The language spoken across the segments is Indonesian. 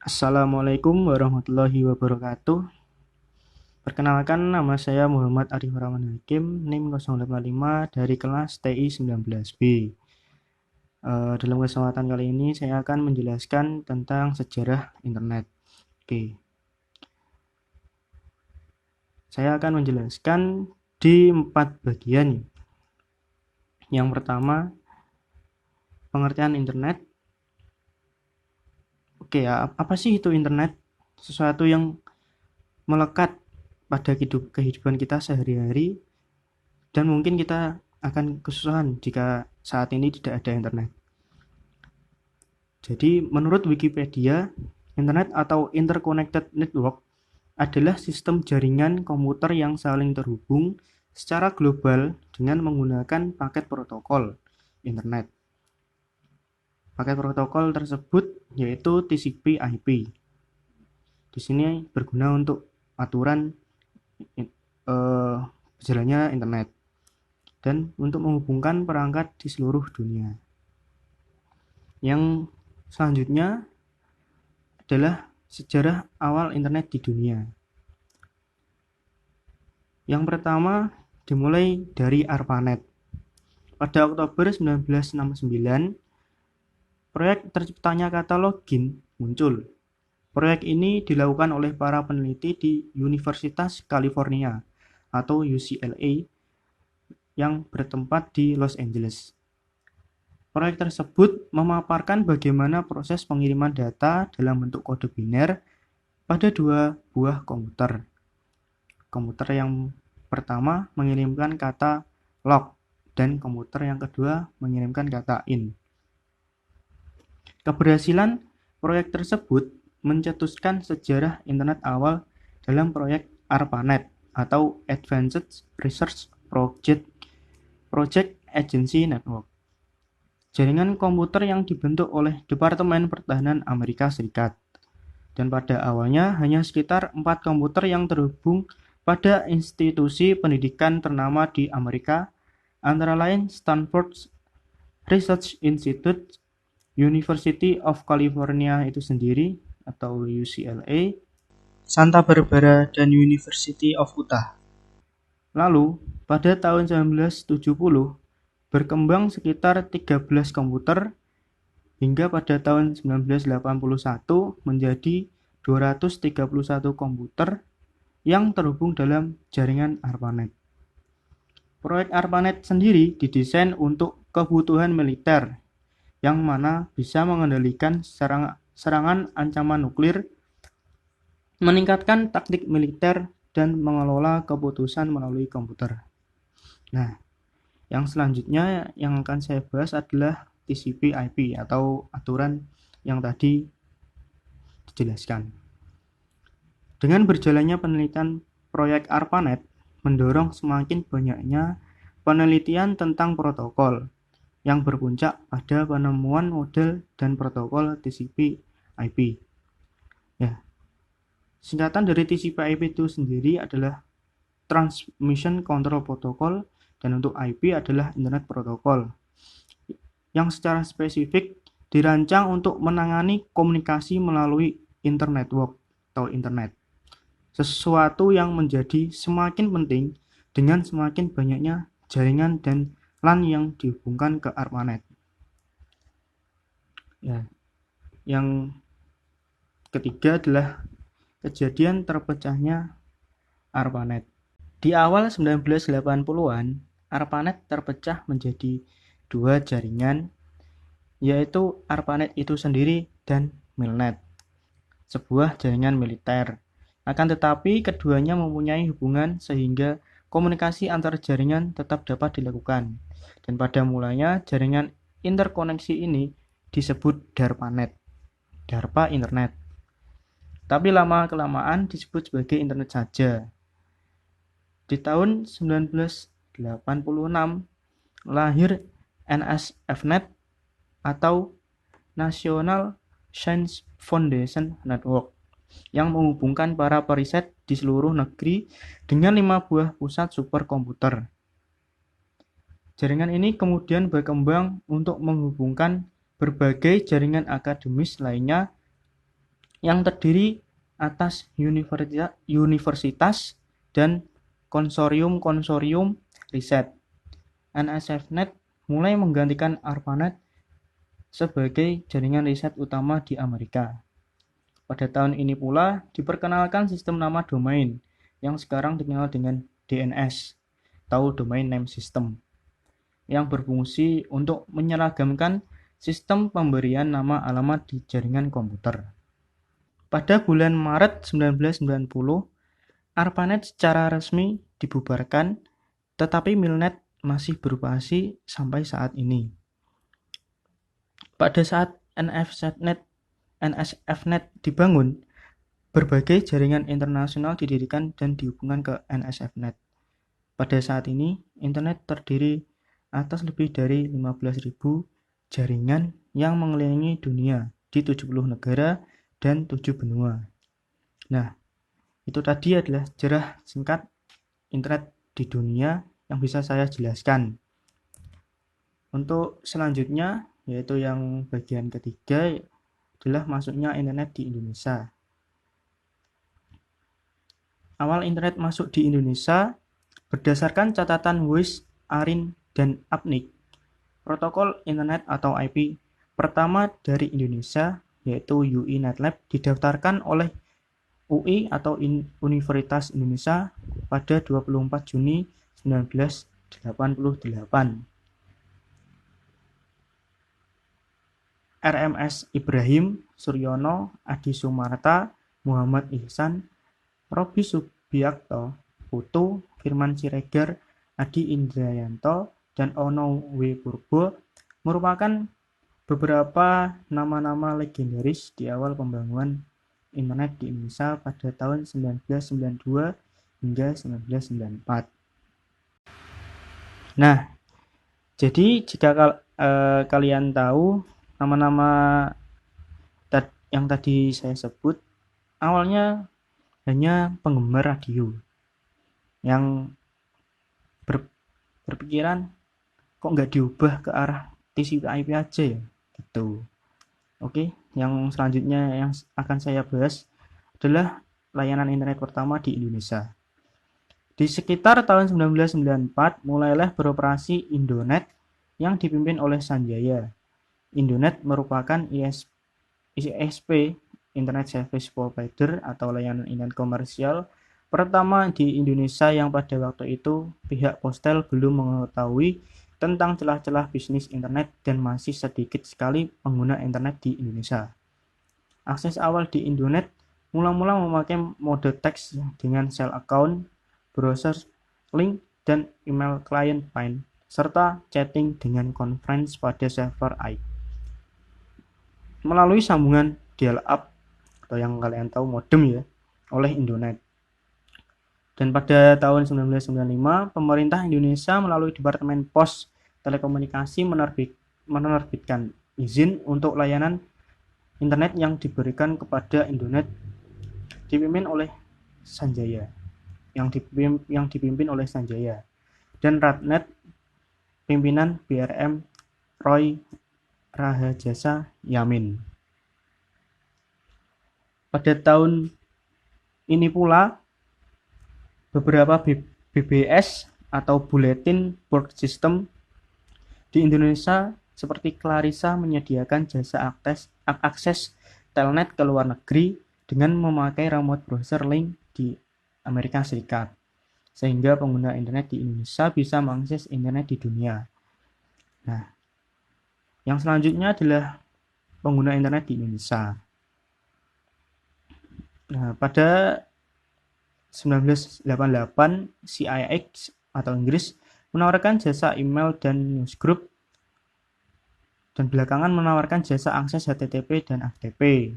Assalamualaikum warahmatullahi wabarakatuh. Perkenalkan, nama saya Muhammad Arif Rahman Hakim, NIM 0855 dari kelas TI 19B. Dalam kesempatan kali ini saya akan menjelaskan tentang sejarah internet. Oke. Saya akan menjelaskan di 4 bagian. Yang pertama, pengertian internet. Oke, apa sih itu internet? Sesuatu yang melekat pada kehidupan kita sehari-hari, dan mungkin kita akan kesusahan jika saat ini tidak ada internet. Jadi menurut Wikipedia, internet atau interconnected network adalah sistem jaringan komputer yang saling terhubung secara global dengan menggunakan paket protokol internet. Paket protokol tersebut yaitu TCP/IP. Di sini berguna untuk aturan berjalannya internet dan untuk menghubungkan perangkat di seluruh dunia. Yang selanjutnya adalah sejarah awal internet di dunia. Yang pertama dimulai dari ARPANET. Pada Oktober 1969, proyek terciptanya kata login muncul. Proyek ini dilakukan oleh para peneliti di Universitas California atau UCLA yang bertempat di Los Angeles. Proyek tersebut memaparkan bagaimana proses pengiriman data dalam bentuk kode biner pada 2 buah komputer. Komputer yang pertama mengirimkan kata log dan komputer yang kedua mengirimkan kata in. Keberhasilan proyek tersebut mencetuskan sejarah internet awal dalam proyek ARPANET atau Advanced Research Project Agency Network. Jaringan komputer yang dibentuk oleh Departemen Pertahanan Amerika Serikat. Dan pada awalnya hanya sekitar 4 komputer yang terhubung pada institusi pendidikan ternama di Amerika, antara lain Stanford Research Institute, University of California itu sendiri atau UCLA, Santa Barbara, dan University of Utah. Lalu, pada tahun 1970, berkembang sekitar 13 komputer hingga pada tahun 1981 menjadi 231 komputer yang terhubung dalam jaringan ARPANET. Proyek ARPANET sendiri didesain untuk kebutuhan militer, yang mana bisa mengendalikan serangan ancaman nuklir, meningkatkan taktik militer, dan mengelola keputusan melalui komputer. Nah, yang selanjutnya yang akan saya bahas adalah TCP/IP atau aturan yang tadi dijelaskan. Dengan berjalannya penelitian proyek ARPANET mendorong semakin banyaknya penelitian tentang protokol yang berpuncak pada penemuan model dan protokol TCP/IP. Ya, singkatan dari TCP/IP itu sendiri adalah Transmission Control Protocol, dan untuk IP adalah Internet Protocol, yang secara spesifik dirancang untuk menangani komunikasi melalui internetwork atau internet. Sesuatu yang menjadi semakin penting dengan semakin banyaknya jaringan dan LAN yang dihubungkan ke ARPANET. Ya, yang ketiga adalah kejadian terpecahnya ARPANET. Di awal 1980-an, ARPANET terpecah menjadi 2 jaringan, yaitu ARPANET itu sendiri dan MILNET, sebuah jaringan militer. Akan tetapi keduanya mempunyai hubungan sehingga komunikasi antar jaringan tetap dapat dilakukan. Dan pada mulanya jaringan interkoneksi ini disebut DARPANET, DARPA Internet. Tapi lama-kelamaan disebut sebagai internet saja. Di tahun 1986 lahir NSFNet atau National Science Foundation Network yang menghubungkan para periset di seluruh negeri dengan 5 buah pusat superkomputer. Jaringan ini kemudian berkembang untuk menghubungkan berbagai jaringan akademis lainnya yang terdiri atas universitas dan konsorsium-konsorsium riset. NSFNet mulai menggantikan ARPANET sebagai jaringan riset utama di Amerika. Pada tahun ini pula diperkenalkan sistem nama domain yang sekarang dikenal dengan DNS atau Domain Name System, yang berfungsi untuk menyeragamkan sistem pemberian nama alamat di jaringan komputer. Pada bulan Maret 1990, ARPANET secara resmi dibubarkan, tetapi Milnet masih beroperasi sampai saat ini. Pada saat NSFNet dibangun, berbagai jaringan internasional didirikan dan dihubungkan ke NSFNet. Pada saat ini, internet terdiri atas lebih dari 15.000 jaringan yang mengelilingi dunia di 70 negara dan 7 benua. Nah, itu tadi adalah sejarah singkat internet di dunia yang bisa saya jelaskan. Untuk selanjutnya, yaitu yang bagian ketiga, adalah masuknya internet di Indonesia. Awal internet masuk di Indonesia berdasarkan catatan Weiss, Arin, dan Apnik. Protokol internet atau IP pertama dari Indonesia, yaitu UI NetLab, didaftarkan oleh UI atau Universitas Indonesia pada 24 Juni 1988. RMS Ibrahim Suryono, Adi Sumarta, Muhammad Ihsan, Robi Subiakto, Putu, Firman Siregar, Adi Indrayanto, dan Ono W. Purbo merupakan beberapa nama-nama legendaris di awal pembangunan internet di Indonesia pada tahun 1992 hingga 1994. Nah, jadi jika kalian tahu nama-nama yang tadi saya sebut, awalnya hanya penggemar radio yang berpikiran kok nggak diubah ke arah TCP/IP aja ya gitu. Oke, yang selanjutnya yang akan saya bahas adalah layanan internet pertama di Indonesia. Di sekitar tahun 1994 mulailah beroperasi Indonet yang dipimpin oleh Sanjaya. Indonet merupakan ISP, Internet Service Provider, atau layanan internet komersial pertama di Indonesia yang pada waktu itu pihak Postel belum mengetahui tentang celah-celah bisnis internet dan masih sedikit sekali pengguna internet di Indonesia. Akses awal di Indonet mula-mula memakai mode teks dengan shell account, browser link, dan email client find, serta chatting dengan conference pada server IP melalui sambungan dial-up atau yang kalian tahu modem ya, oleh Indonet. Dan pada tahun 1995, pemerintah Indonesia melalui Departemen Pos Telekomunikasi menerbitkan izin untuk layanan internet yang diberikan kepada Indonet dipimpin oleh Sanjaya, yang dipimpin oleh Sanjaya, dan Ratnet pimpinan BRM Roy Rahajasa Yamin. Pada tahun ini pula beberapa BBS atau Bulletin Board System di Indonesia seperti Clarissa menyediakan jasa akses telnet ke luar negeri dengan memakai remote browser link di Amerika Serikat, sehingga pengguna internet di Indonesia bisa mengakses internet di dunia. Nah, yang selanjutnya adalah pengguna internet di Indonesia. Nah, pada 1988, CIX atau Inggris menawarkan jasa email dan newsgroup, dan belakangan menawarkan jasa akses HTTP dan FTP.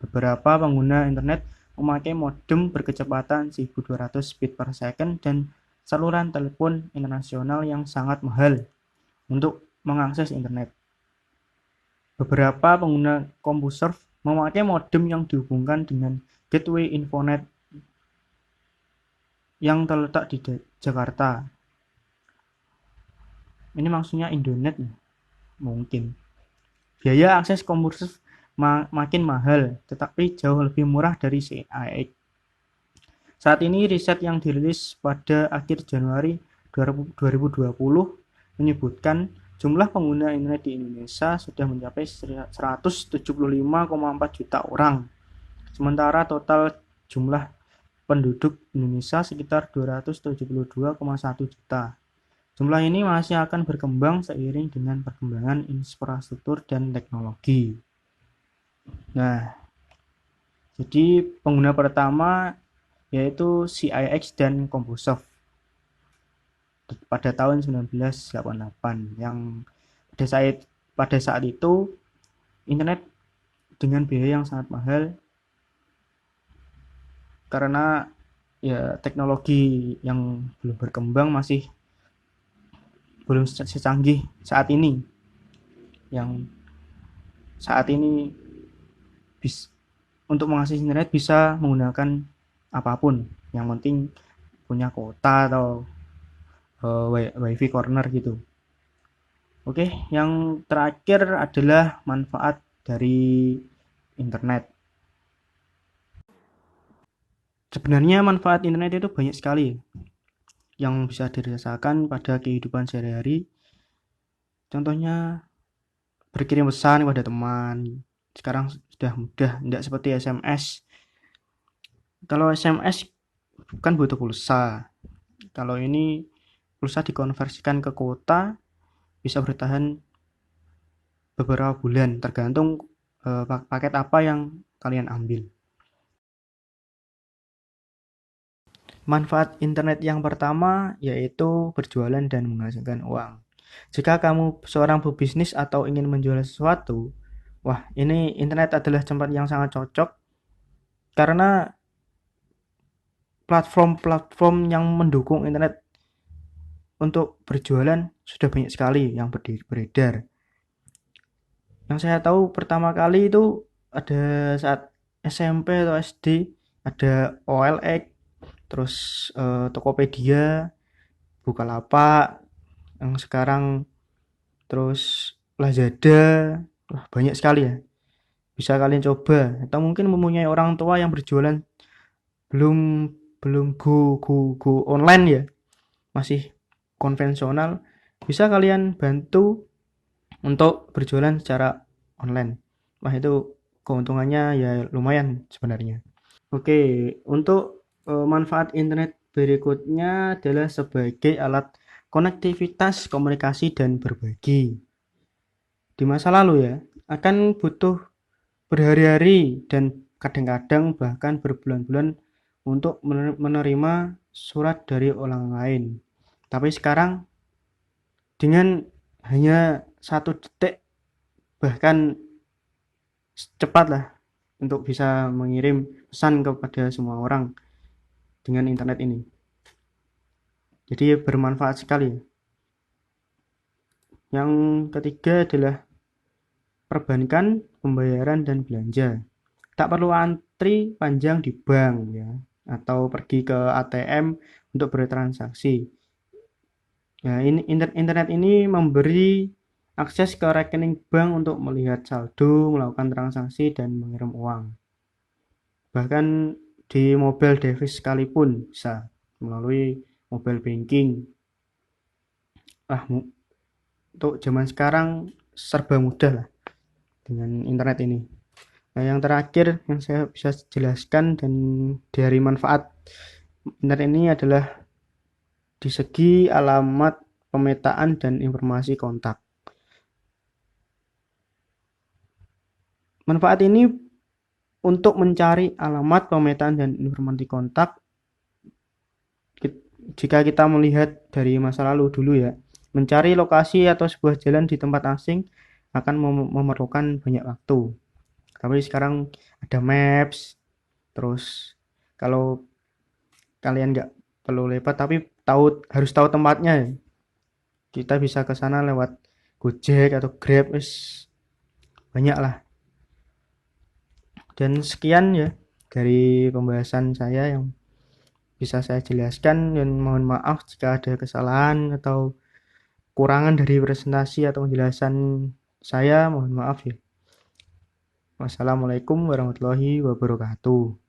Beberapa pengguna internet memakai modem berkecepatan 1200 bit per second dan saluran telepon internasional yang sangat mahal untuk mengakses internet. Beberapa pengguna CompuServe memakai modem yang dihubungkan dengan gateway Infonet yang terletak di Jakarta. Ini maksudnya Indonet mungkin. Biaya akses CompuServe makin mahal, tetapi jauh lebih murah dari CIX. Saat ini riset yang dirilis pada akhir Januari 2020 menyebutkan jumlah pengguna internet di Indonesia sudah mencapai 175,4 juta orang. Sementara total jumlah penduduk Indonesia sekitar 272,1 juta. Jumlah ini masih akan berkembang seiring dengan perkembangan infrastruktur dan teknologi. Nah, jadi pengguna pertama yaitu CIX dan CompuSoft pada tahun 1988 yang pada saat itu internet dengan biaya yang sangat mahal karena ya teknologi yang belum berkembang, masih belum secanggih saat ini, yang saat ini untuk mengakses internet bisa menggunakan apapun, yang penting punya kuota atau wifi corner gitu. Oke, yang terakhir adalah manfaat dari internet. Sebenarnya manfaat internet itu banyak sekali yang bisa dirasakan pada kehidupan sehari-hari. Contohnya berkirim pesan kepada teman. Sekarang sudah mudah, tidak seperti SMS. Kalau SMS kan butuh pulsa. Kalau ini pulsa dikonversikan ke kuota, bisa bertahan beberapa bulan tergantung paket apa yang kalian ambil. Manfaat internet yang pertama yaitu berjualan dan menghasilkan uang. Jika kamu seorang pebisnis atau ingin menjual sesuatu, wah, ini internet adalah tempat yang sangat cocok karena platform-platform yang mendukung internet untuk berjualan sudah banyak sekali yang beredar. Yang saya tahu pertama kali itu ada saat SMP atau SD, ada OLX, terus Tokopedia, Bukalapak, yang sekarang terus Lazada. Wah, banyak sekali ya. Bisa kalian coba, atau mungkin mempunyai orang tua yang berjualan belum belum go online ya, masih konvensional, bisa kalian bantu untuk berjualan secara online. Wah, itu keuntungannya ya lumayan sebenarnya. Oke, untuk manfaat internet berikutnya adalah sebagai alat konektivitas, komunikasi, dan berbagi. Di masa lalu ya, akan butuh berhari-hari dan kadang-kadang bahkan berbulan-bulan untuk menerima surat dari orang lain. Tapi sekarang dengan hanya 1 detik, bahkan cepat lah untuk bisa mengirim pesan kepada semua orang dengan internet ini. Jadi bermanfaat sekali. Yang ketiga adalah perbankan, pembayaran, dan belanja. Tak perlu antri panjang di bank ya, atau pergi ke ATM untuk bertransaksi. Nah, internet ini memberi akses ke rekening bank untuk melihat saldo, melakukan transaksi, dan mengirim uang. Bahkan di mobile device sekalipun bisa melalui mobile banking. Untuk zaman sekarang serba mudah lah dengan internet ini. Nah, yang terakhir yang saya bisa jelaskan dan dari manfaat internet ini adalah di segi alamat, pemetaan, dan informasi kontak. Manfaat ini untuk mencari alamat, pemetaan, dan informasi kontak. Jika kita melihat dari masa lalu dulu ya, mencari lokasi atau sebuah jalan di tempat asing akan memerlukan banyak waktu. Tapi sekarang ada Maps, terus kalau kalian nggak perlu lewat tapi harus tahu tempatnya, kita bisa ke sana lewat Gojek atau Grab, banyak lah. Dan sekian ya dari pembahasan saya yang bisa saya jelaskan, dan mohon maaf jika ada kesalahan atau kurangan dari presentasi atau penjelasan saya, mohon maaf ya. Wassalamualaikum warahmatullahi wabarakatuh.